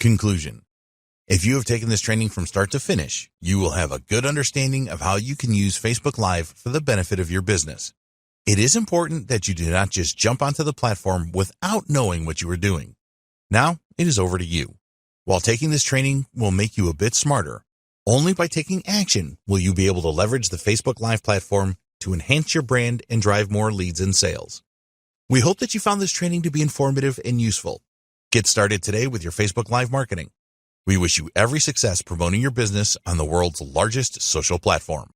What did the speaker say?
Conclusion. If you have taken this training from start to finish, you will have a good understanding of how you can use Facebook Live for the benefit of your business. It is important that you do not just jump onto the platform without knowing what you are doing. Now, it is over to you. While taking this training will make you a bit smarter, only by taking action will you be able to leverage the Facebook Live platform to enhance your brand and drive more leads and sales. We hope that you found this training to be informative and useful. Get started today with your Facebook Live marketing. We wish you every success promoting your business on the world's largest social platform.